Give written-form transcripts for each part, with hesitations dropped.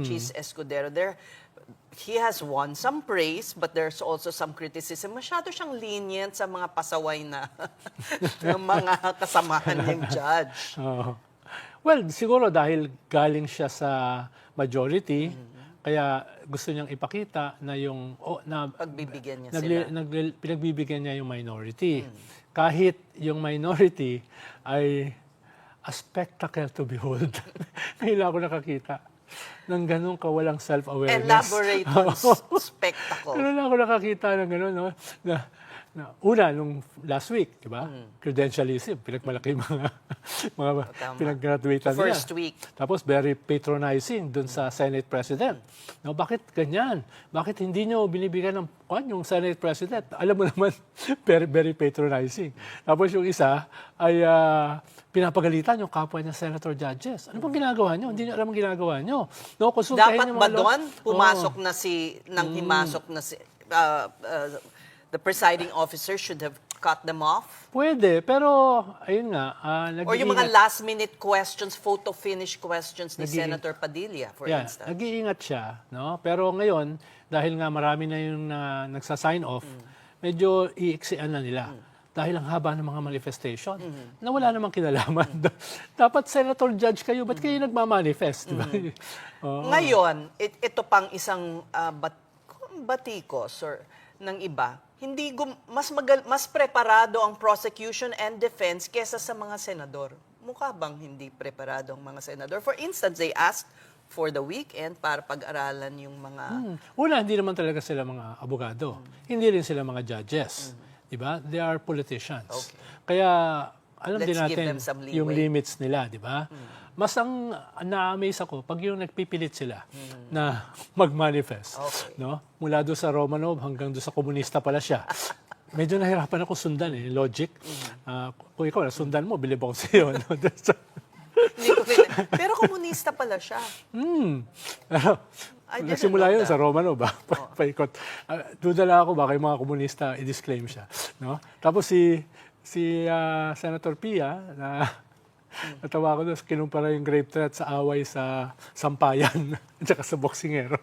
Cheese Escudero. He has won some praise, but there's also some criticism. Masyado siyang lenient sa mga pasaway na ng mga kasamahan niyang judge. Oo. Well, siguro dahil galing siya sa majority, kaya gusto niyang ipakita na yung Pagbibigyan niya sila. pinagbibigyan niya yung minority. Kahit yung minority ay a spectacle to behold. Ngayon ako nakakita ng ganun kawalang self-awareness. Elaborate on spectacle. Ganun ako nakakita ng ganun, no? Una, nung last week, di ba? Credentialism, pinagmalaki mga pinag-graduatean nila. First week. Tapos very patronizing dun sa Senate President. No, bakit ganyan? Bakit hindi nyo binibigyan ng yung Senate President? Alam mo naman, very, very patronizing. Tapos yung isa ay pinapagalitan yung kapwa niya senator judges. Ano bang ginagawa nyo? Hindi nyo alam ang ginagawa nyo. No, Dapat ba doon pumasok na himasok na the presiding officer should have cut them off? Pwede, pero ayun nga. Or yung mga last-minute questions, photo finish questions ni Senator Padilla, for instance. Nag-iingat siya. No? Pero ngayon, dahil nga marami na yung nagsa-sign off, medyo iiksian na nila. Dahil ang haba ng mga manifestation na wala namang kinalaman. Dapat senator judge kayo, ba't kayo nagmamanifest? Diba? Ngayon, ito pang isang batikos or ng iba, mas preparado ang prosecution and defense kesa sa mga senador. Mukha bang hindi preparado ang mga senador? For instance, they asked for the weekend para pag-aralan yung mga... Una, hindi naman talaga sila mga abogado. Hindi rin sila mga judges. Diba? They are politicians. Okay. Kaya alam din natin yung limits nila, di ba? Mas ang na-amaze ako pag yung nagpipilit sila na mag-manifest. Okay. No? Mula doon sa Romanov hanggang doon sa komunista pala siya. Medyo nahirapan ako sundan logic. Kung ikaw sundan mo, bilib ako sa iyo. No? Pero komunista pala siya. Nagsimula yun sa Romanov, paikot. Dudala ako, baka yung mga komunista i-disclaim siya. No? Tapos si Senator Pia, natawa ko doon, kinumpara yung grave threat sa away sa sampayan at saka sa boksingero.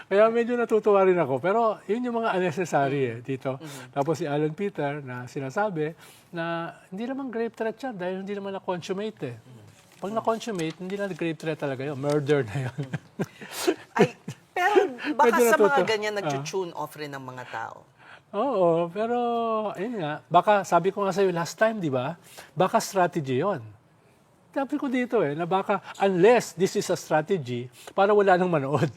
Kaya medyo natutuwa rin ako. Pero yun yung mga unnecessary dito. Tapos si Alan Peter na sinasabi na hindi naman grave threat yan dahil hindi naman na-consummate Pag na-consummate, hindi na grave threat talaga yun. Murder na yun. Pero baka sa mga ganyan nag-tune off rin ng mga tao. Oo, pero ayun nga. Baka, sabi ko nga sa'yo last time, di ba? Baka strategy yon. Sabi ko dito na baka unless this is a strategy para wala nang manood.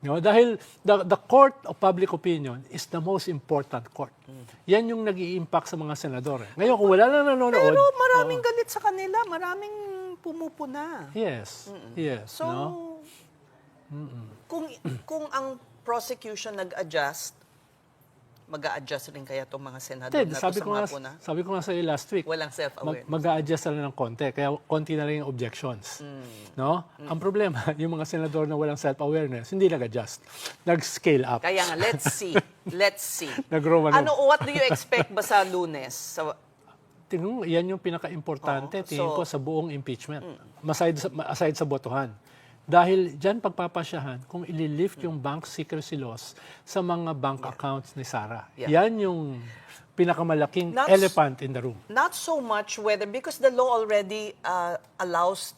No? Dahil the court of public opinion is the most important court. Yan yung nag-i-impact sa mga senador. Ngayon, kung wala nang nanonood... Pero maraming galit sa kanila. Maraming pumupuna. Yes. Yes. So, kung ang prosecution nag-adjust, mag-a-adjust rin kaya itong mga senador na sabi sa mga puna? Sabi ko nga sa last week, walang self-awareness. Mag-a-adjust na ng konti, kaya konti na rin yung objections. No? Ang problema, yung mga senador na walang self-awareness, hindi nag-adjust. Nag-scale up. Kaya nga, let's see. Let's see. What do you expect ba sa Lunes? Tingnan mo, yan yung pinaka-importante tingin ko sa buong impeachment. Aside sa botohan. Dahil dyan pagpapasyahan kung ililift yung bank secrecy laws sa mga bank accounts ni Sara. Yan yung pinakamalaking elephant in the room. Not so much whether, because the law already allows,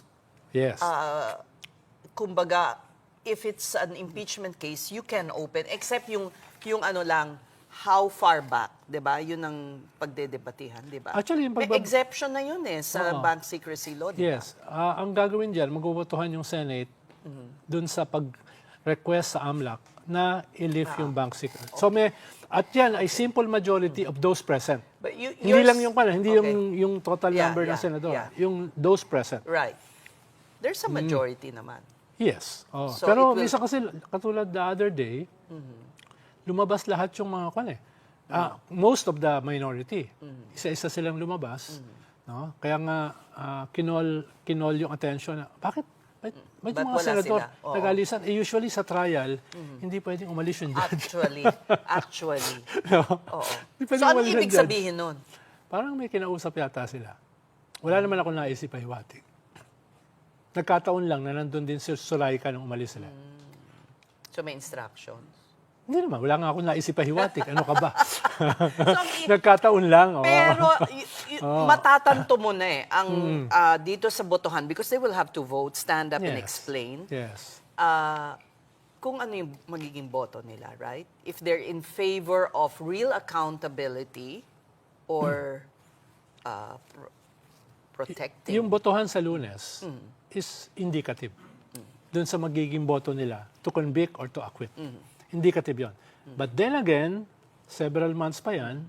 kumbaga, if it's an impeachment case, you can open, except yung ano lang, how far back, di ba? Yun ang pagdedebatihan, di ba? Actually, may exception na yun sa bank secrecy law, di ba? Yes. Ang gagawin dyan, magbobotohan yung Senate dun sa pag-request sa AMLAC na i-lift yung bank secret. So at yan ay simple majority of those present. Hindi lang yung hindi yung total number ng senador. Yung those present. Right. There's a majority naman. Yes. So pero minsan kasi katulad the other day, lumabas lahat yung mga most of the minority. Isa-isa silang lumabas. No? Kaya nga kinol yung attention na bakit may mga senador nagalisan. Usually sa trial, hindi pwedeng umalis yung judge. Actually. No? So ano ibig sabihin nun? Parang may kinausap yata sila. Wala naman ako naisip pahiwatig. Nagkataon lang na nandun din si Sulaika nung umalis sila. So may instructions. Hindi naman, wala nga ako naisip pahiwatig. Ano ka ba? So, Nagkataon lang. Oo. pero matatanto mo na ang dito sa botohan because they will have to vote, stand up and Yes. explain. Yes. Kung ano yung magiging boto nila, right? If they're in favor of real accountability or protecting. Yung botohan sa Lunes is indicative dun sa magiging boto nila to convict or to acquit. Indicative yon. But then again, several months pa yan,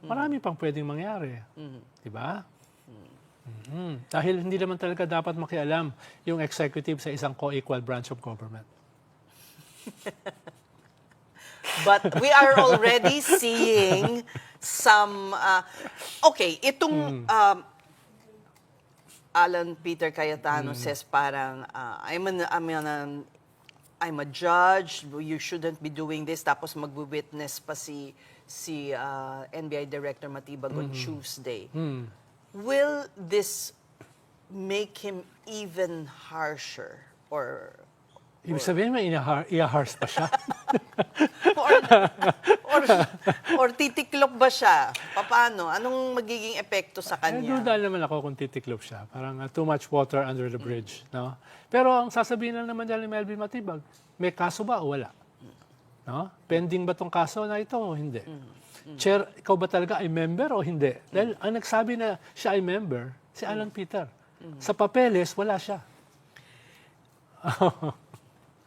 marami pang pwedeng mangyari. Diba? Dahil hindi naman talaga dapat makialam yung executive sa isang co-equal branch of government. But we are already seeing some... okay, itong... Alan Peter Cayetano says parang, I'm a judge, you shouldn't be doing this. Tapos magwi-witness pa si NBI Director Matibag on Tuesday. Will this make him even harsher? Ibig sabihin mo, i-harsh pa siya. or titiklop ba siya? Paano? Anong magiging epekto sa kanya? Duda naman ako kung titiklop siya. Parang too much water under the bridge. No? Pero ang sasabihin lang naman dyan ni Melvin Matibag, may kaso ba o wala? No? Pending ba tong kaso na ito o hindi? Chair, ikaw ba talaga ay member o hindi? Dahil ang nagsabi na siya ay member, si Alan Peter. Sa papeles, wala siya.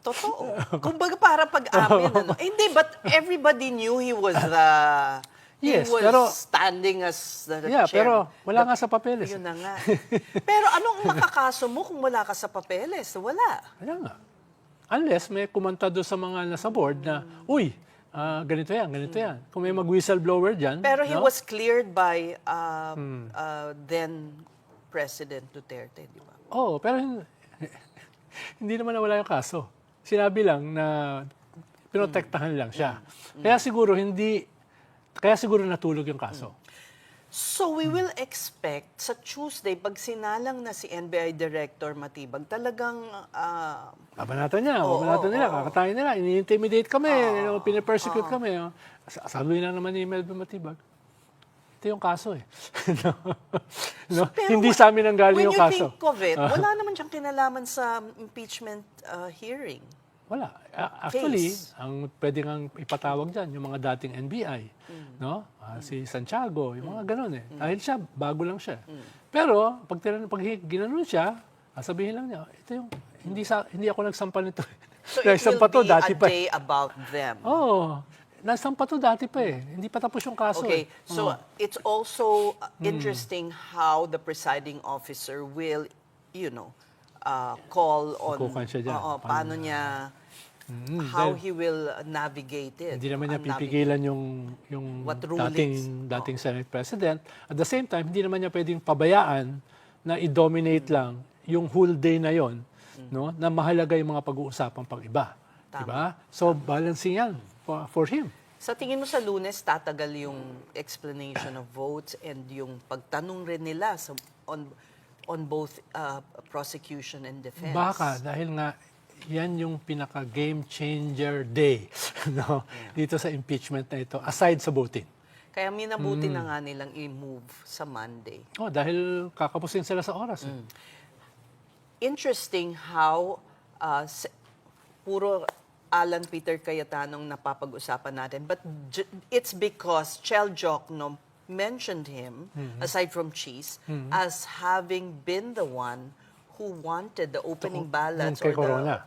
Totoo. Kumbaga para pag-amin. Hindi, but everybody knew he was Yes, he was pero- standing as the Yeah, chair. pero wala nga sa papeles. Yun na nga. Pero anong makakaso mo kung wala ka sa papeles? Wala. Wala nga. Unless may kumanta doon sa mga nasa board na, uy, ganito yan, ganito yan. Kung may mag-whistleblower dyan. Pero he no? was cleared by then President Duterte, di ba? Oo, pero hindi naman nawala yung kaso. Sinabi lang na pinotektahan lang siya. Kaya siguro natulog yung kaso. So we will expect sa Tuesday, pag sinalang na si NBI Director Matibag, talagang Labanatan niya, labanatan nila, kakatayin nila, ini-intimidate kami, pinipersecute kami. Sabi na naman ni Melvin Matibag, ito yung kaso eh. no? Pero Hindi sa amin ang galing yung when kaso. you think of it, wala naman siyang kinalaman sa impeachment hearing. Wala. Actually, Case. ang pwede kang ipatawag dyan, yung mga dating NBI, no? Si Santiago, yung mga ganun eh. Dahil siya, bago lang siya. Pero, pag ginanon siya, sabihin lang niya, ito yung, hindi ako nagsampa nito. So it will be a day about them. Nasampa to dati pa eh. Hindi pa tapos yung kaso. Okay, eh. so it's also interesting how the presiding officer will, call on Kukuhan siya dyan. paano niya, how he will navigate it. Hindi naman niya Navigate. pipigilan yung What rulings? dating Senate President. At the same time, hindi naman niya pwedeng pabayaan na i-dominate lang yung whole day na yon, no? Na mahalaga yung mga pag-uusapang pang-iba. Diba? So, balancing yan for him. Sa tingin mo sa Lunes, tatagal yung explanation of votes and yung pagtanong rin nila on both prosecution and defense? Baka, dahil nga, yan yung pinaka-game changer day no? Dito sa impeachment na ito, aside sa voting. Kaya minabuti na nga nilang i-move sa Monday. Dahil kakapusin sila sa oras. Interesting how puro Alan Peter Cayetanong napapag-usapan natin. But it's because Chel Jokno mentioned him, aside from Cheese, as having been the one who wanted the opening ballots kay Corona.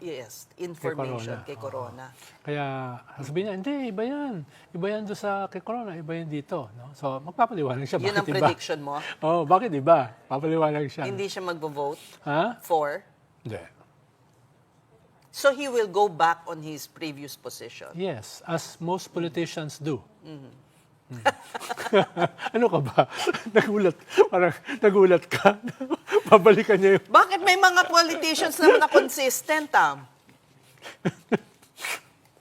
information kay Corona. Kaya sabihin niya, hindi, iba yan. Iba yan doon sa kay Corona, iba yan dito. No? So, magpapaliwanag siya. Yun ang bakit iba? prediction mo? Bakit iba? Papaliwanag siya. Hindi siya magvo-vote Ha? for? Hindi. So he will go back on his previous position? Yes, as most politicians do. Ano ka ba? Nagulat ka? Babalikan niya yung... Bakit may mga politicians naman na consistent,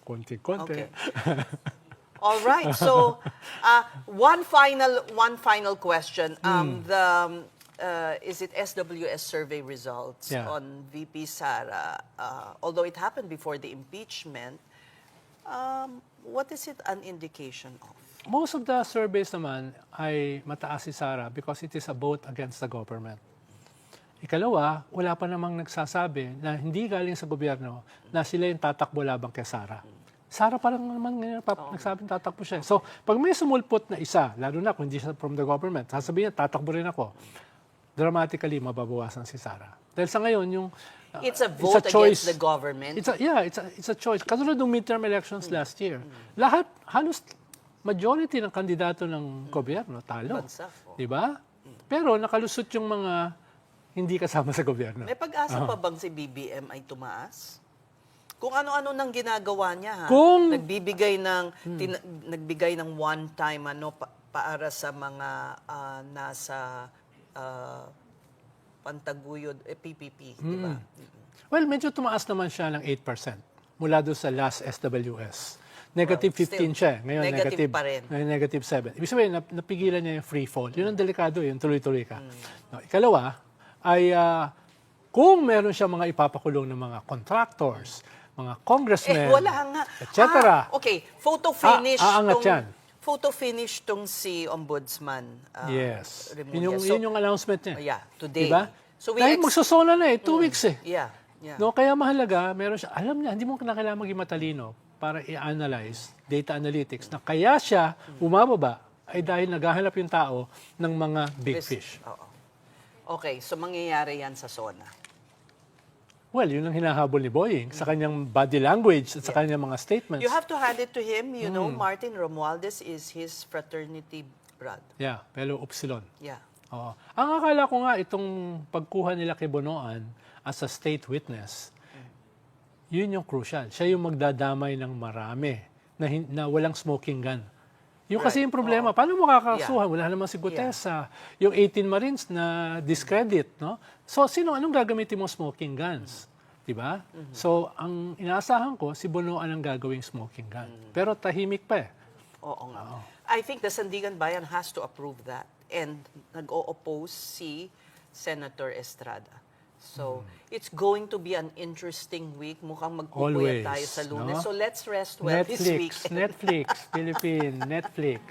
Konti-konti. Okay. All right. So, one final question. is it SWS survey results Yeah. on VP Sara, although it happened before the impeachment, what is it an indication of? Most of the surveys naman ay mataas si Sara because it is a vote against the government. Ikalawa, wala pa namang nagsasabi na hindi galing sa gobyerno na sila yung tatakbo labang kay Sara. Sara parang naman ngayon nagsabing tatakbo siya. So, pag may sumulpot na isa, lalo na kung hindi siya from the government, sasabihin niya, tatakbo rin ako. Dramatically, mababawasan si Sara. Dahil sa ngayon, yung It's a vote against the government. It's a choice. Katulad ng midterm elections last year. Lahat, halos majority ng kandidato ng gobyerno talo. Bansa, oh. Di ba? Pero nakalusot yung mga hindi kasama sa gobyerno. May pag-asa pa bang si BBM ay tumaas? Kung ano-ano nang ginagawa niya, ha? Kung- nagbibigay ng one-time para sa mga nasa Pantaguyod, PPP, di ba? Well, medyo tumaas naman siya ng 8% mula doon sa last SWS. Negative Well, 15 still, siya. Ngayon, negative pa rin. Ngayon, negative 7. Ibig sabihin, napigilan niya yung free fall. Yun ang delikado, yung tuloy-tuloy ka. No, ikalawa, ay kung meron siya mga ipapakulong ng mga contractors, mga congressmen, Wala nga. etc. Okay, photo finish. aangat yan. Photo finish tong si Ombudsman. Yes. Remulla. Yun yung announcement niya. Yeah, today. Diba? So Dahil magsosola na 2 weeks eh. Yeah. No, kaya mahalaga, meron siya, alam niya, hindi mo kailangan maging matalino para i-analyze data analytics na kaya siya bumababa ay dahil naghahanap yung tao ng mga big fish. Oo. Okay, so mangyayari yan sa SONA. Well, yun ang hinahabol ni Boying sa kanyang body language at sa kanyang mga statements. You have to hand it to him. You know, Martin Romualdez is his fraternity brother. Yeah, fellow Upsilon. Yeah. Oo. Ang akala ko nga itong pagkuha nila kay Bonoan as a state witness, yun yung crucial. Siya yung magdadamay ng marami na walang smoking gun. Yung kasi yung problema, paano mo kakasuhan? Wala naman si Gutesa. Yung 18 Marines na discredit, no? So, anong gagamitin mo smoking guns? Diba? So, ang inaasahan ko, si Bonoan ang gagawing smoking gun. Pero tahimik pa eh. Oo nga. I think the Sandigan Bayan has to approve that. And nag-o-oppose si Senator Estrada. So, it's going to be an interesting week. Mukhang magpupuyat Always, tayo sa Lunes. no? So, let's rest well this week. Netflix, Philippine, Netflix.